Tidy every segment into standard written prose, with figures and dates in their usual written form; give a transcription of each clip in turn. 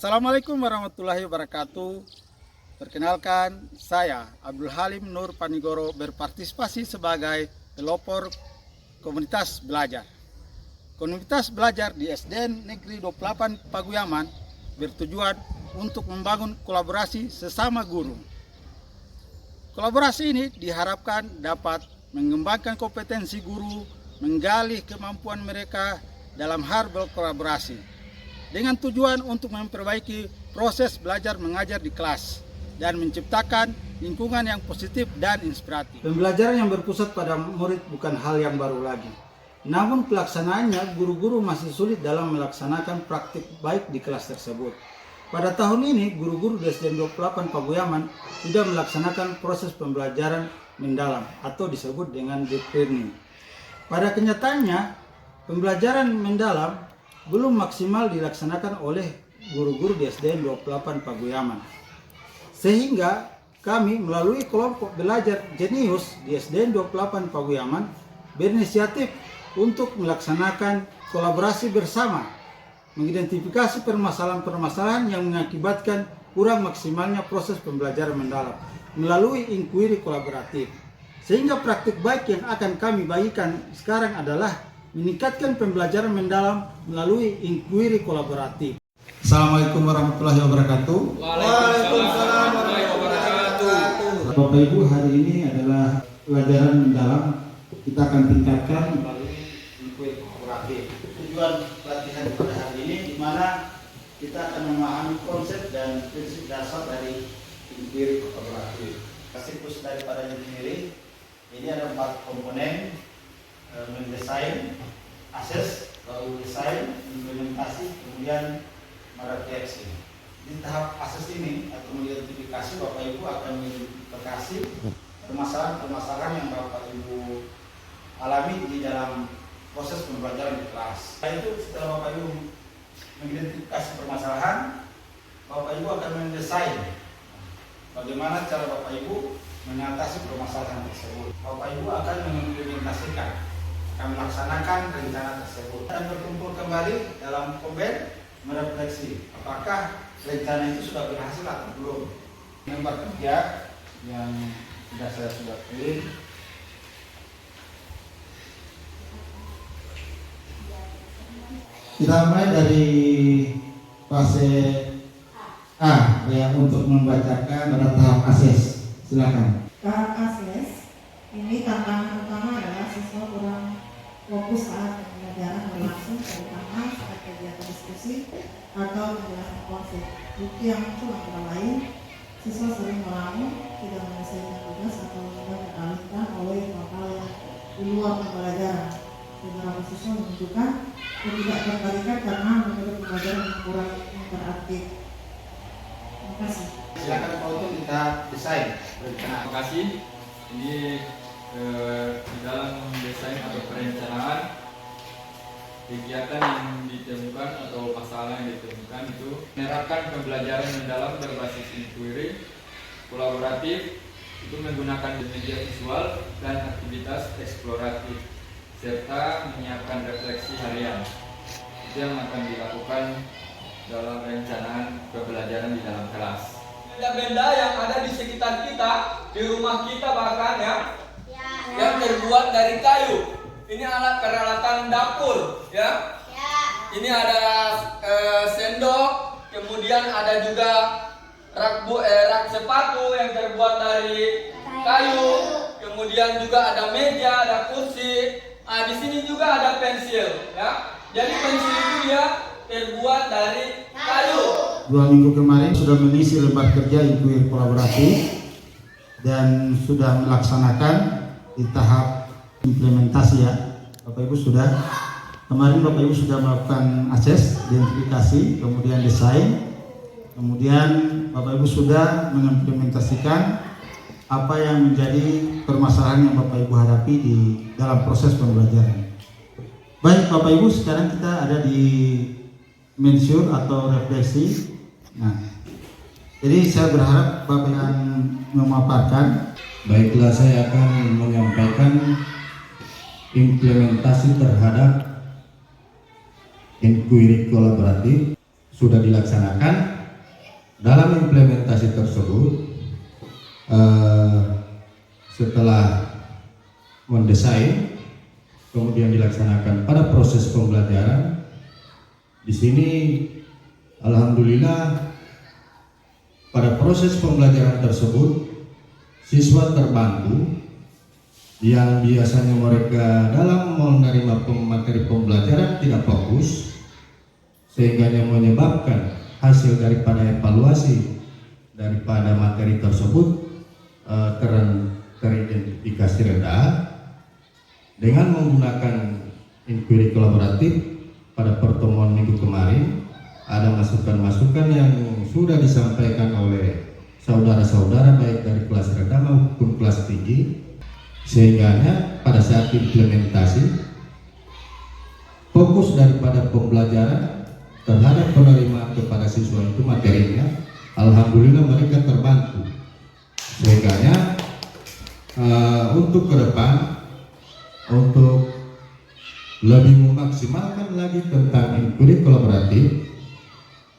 Assalamualaikum warahmatullahi wabarakatuh. Perkenalkan, saya Abdul Halim Nur Panigoro berpartisipasi sebagai pelopor komunitas belajar. Komunitas belajar di SDN Negeri 28 Paguyaman bertujuan untuk membangun kolaborasi sesama guru. Kolaborasi ini diharapkan dapat mengembangkan kompetensi guru, menggali kemampuan mereka dalam hal berkolaborasi, dengan tujuan untuk memperbaiki proses belajar mengajar di kelas dan menciptakan lingkungan yang positif dan inspiratif. Pembelajaran yang berpusat pada murid bukan hal yang baru lagi. Namun pelaksanaannya guru-guru masih sulit dalam melaksanakan praktik baik di kelas tersebut. Pada tahun ini, guru-guru di SDN 28 Paguyaman sudah melaksanakan proses pembelajaran mendalam atau disebut dengan deep learning. Pada kenyataannya, pembelajaran mendalam belum maksimal dilaksanakan oleh guru-guru di SDN 28 Paguyaman. Sehingga kami melalui kelompok belajar jenius di SDN 28 Paguyaman berinisiatif untuk melaksanakan kolaborasi bersama, mengidentifikasi permasalahan-permasalahan yang mengakibatkan kurang maksimalnya proses pembelajaran mendalam melalui inquiry kolaboratif. Sehingga praktik baik yang akan kami bagikan sekarang adalah meningkatkan pembelajaran mendalam melalui inquiry kolaboratif. Assalamualaikum warahmatullahi wabarakatuh. Waalaikumsalam warahmatullahi wabarakatuh. Bapak Ibu, hari ini adalah pelajaran mendalam. Kita akan tingkatkan melalui inquiry kolaboratif. Tujuan pelatihan pada hari ini di mana kita akan memahami konsep dan prinsip dasar dari inquiry kolaboratif. Siklus daripada sendiri ini ada 4 komponen: mendesain, akses, lalu desain, implementasi, kemudian merefleksi. Di tahap akses ini atau mengidentifikasi, Bapak Ibu akan mengidentifikasi permasalahan-permasalahan yang Bapak Ibu alami di dalam proses pembelajaran di kelas. Setelah itu, setelah Bapak Ibu mengidentifikasi permasalahan, Bapak Ibu akan mendesain bagaimana cara Bapak Ibu mengatasi permasalahan tersebut. Bapak Ibu akan mengimplementasikan, akan melaksanakan rencana tersebut dan berkumpul kembali dalam komen merefleksi apakah rencana itu sudah berhasil atau belum. Nomor 3 yang saya sudah pilih, kita mulai dari fase A yang untuk membacakan pada tahap akses. Silakan. Tahap akses ini tantangan utama adalah siswa kurang fokus saat pembelajaran berlangsung, terutama saat kegiatan diskusi atau penjelasan konsep. Bukti yang muncul antara lain, siswa sering melamun, tidak menyelesaikan tugas atau mudah teralihkan oleh hal-hal yang di luar pembelajaran. Beberapa siswa menunjukkan ketidaktertarikan karena menurut pembelajaran yang kurang interaktif. Terima kasih. Silakan Pak Utun, kita desain rencana. Terima kasih. Ini di dalam desain atau perencanaan kegiatan yang ditemukan atau masalah yang ditemukan itu menerapkan pembelajaran mendalam berbasis inquiry kolaboratif, itu menggunakan media visual dan aktivitas eksploratif serta menyiapkan refleksi harian. Itu yang akan dilakukan dalam perencanaan pembelajaran di dalam kelas. Benda-benda yang ada di sekitar kita, di rumah kita bahkan yang terbuat dari kayu. Ini alat peralatan dapur, ya. Ini ada sendok, kemudian ada juga rak sepatu yang terbuat dari kayu, kemudian juga ada meja, ada kursi. Di sini juga ada pensil, ya. Jadi pensil itu ya terbuat dari kayu. 2 minggu kemarin sudah mengisi lembar kerja inquiry kolaboratif dan sudah melaksanakan di tahap implementasi, ya. Bapak Ibu sudah kemarin Bapak Ibu sudah melakukan akses, identifikasi, kemudian desain, kemudian Bapak Ibu sudah mengimplementasikan apa yang menjadi permasalahan yang Bapak Ibu hadapi di dalam proses pembelajaran. Baik Bapak Ibu, sekarang kita ada di mensure atau refleksi. Nah, jadi saya berharap Bapak yang memaparkan. Baiklah, saya akan menyampaikan implementasi terhadap inquiry kolaboratif. sudah dilaksanakan. Dalam implementasi tersebut, setelah mendesain kemudian dilaksanakan pada proses pembelajaran, di sini alhamdulillah pada proses pembelajaran tersebut siswa terbantu yang biasanya mereka dalam menerima materi pembelajaran tidak fokus, sehingga menyebabkan hasil daripada evaluasi daripada materi tersebut teridentifikasi rendah. Dengan menggunakan inquiry kolaboratif pada pertemuan minggu kemarin, ada masukan-masukan yang sudah disampaikan oleh saudara-saudara baik dari kelas rendah maupun kelas tinggi, sehingga pada saat implementasi fokus daripada pembelajaran terhadap penerimaan kepada siswa itu materinya, alhamdulillah mereka terbantu. Sehingga untuk ke depan, untuk lebih memaksimalkan lagi tentang inquiry kolaboratif,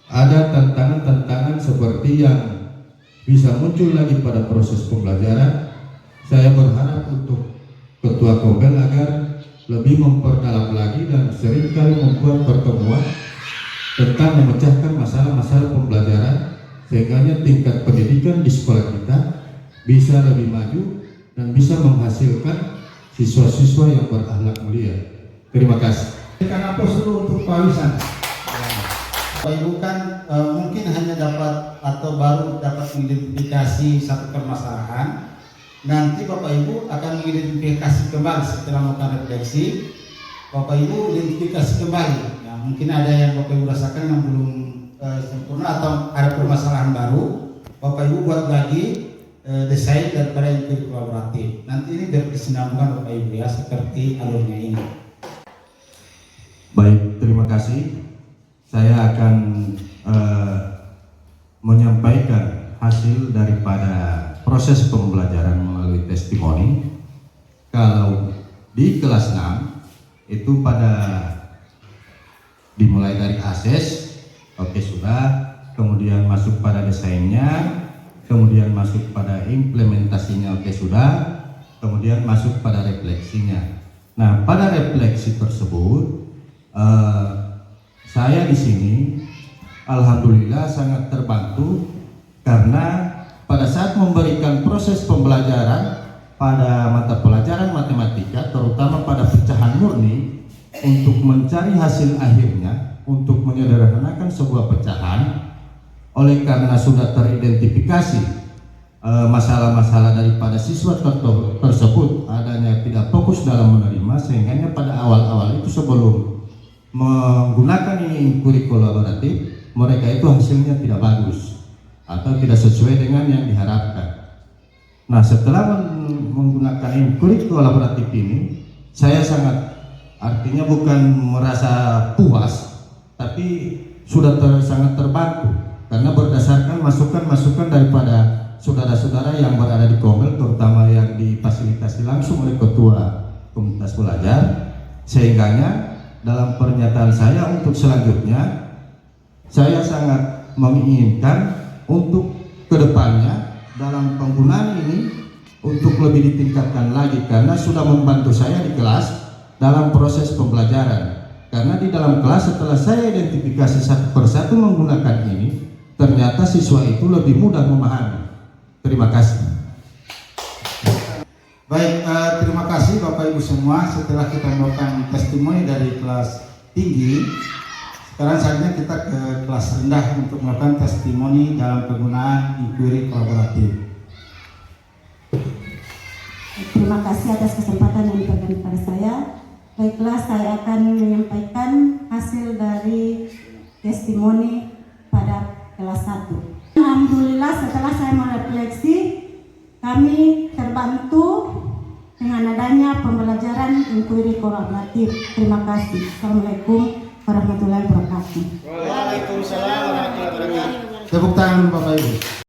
ada tantangan-tantangan seperti yang bisa muncul lagi pada proses pembelajaran. Saya berharap untuk Ketua Kombel agar lebih memperdalam lagi dan seringkali membuat pertemuan tentang memecahkan masalah-masalah pembelajaran, sehingga tingkat pendidikan di sekolah kita bisa lebih maju dan bisa menghasilkan siswa-siswa yang berakhlak mulia. Terima kasih. Karena dulu untuk Pak Wisan, Bapak Ibu kan mungkin hanya dapat atau baru dapat mengidentifikasi satu permasalahan. Nanti Bapak Ibu akan mengidentifikasi kembali setelah melakukan refleksi. Bapak Ibu identifikasi kembali. Nah, mungkin ada yang Bapak Ibu rasakan yang belum sempurna atau ada permasalahan baru. Bapak Ibu buat lagi desain daripada inquiry kolaboratif. Nanti ini berkesinambungan Bapak Ibu ya, seperti alurnya ini. Baik, terima kasih. Saya akan menyampaikan hasil daripada proses pembelajaran melalui testimoni. Kalau di kelas 6 itu dimulai dari akses, oke sudah, kemudian masuk pada desainnya, kemudian masuk pada implementasinya, oke sudah, kemudian masuk pada refleksinya. Nah, pada refleksi tersebut saya di sini alhamdulillah sangat terbantu, karena pada saat memberikan proses pembelajaran pada mata pelajaran matematika, terutama pada pecahan murni, untuk mencari hasil akhirnya, untuk menyederhanakan sebuah pecahan, oleh karena sudah teridentifikasi masalah-masalah daripada siswa tersebut adanya tidak fokus dalam menerima, sehingga pada awal-awal itu sebelum menggunakan inquiry kolaboratif, mereka itu hasilnya tidak bagus atau tidak sesuai dengan yang diharapkan. Nah, setelah menggunakan inquiry kolaboratif ini, saya artinya bukan merasa puas, tapi sudah sangat terbantu, karena berdasarkan masukan-masukan daripada saudara-saudara yang berada di Kombel, terutama yang difasilitasi langsung oleh Ketua Komunitas Belajar, sehingga dalam pernyataan saya untuk selanjutnya, saya sangat menginginkan untuk kedepannya dalam penggunaan ini untuk lebih ditingkatkan lagi, karena sudah membantu saya di kelas dalam proses pembelajaran. Karena di dalam kelas setelah saya identifikasi satu persatu menggunakan ini, ternyata siswa itu lebih mudah memahami. Terima kasih. Baik, terima kasih Bapak Ibu semua. Setelah kita melakukan testimoni dari kelas tinggi, sekarang saatnya kita ke kelas rendah untuk melakukan testimoni dalam penggunaan inquiry kolaboratif. Terima kasih atas kesempatan yang diberikan kepada saya. Baiklah, saya akan menyampaikan hasil dari testimoni pada kelas 1. Alhamdulillah, setelah saya merefleksi, kami terbantu dengan adanya pembelajaran inquiry kolaboratif. Terima kasih. Assalamualaikum warahmatullahi wabarakatuh. Waalaikumsalam warahmatullahi wabarakatuh. Tepuk tangan Bapak Ibu.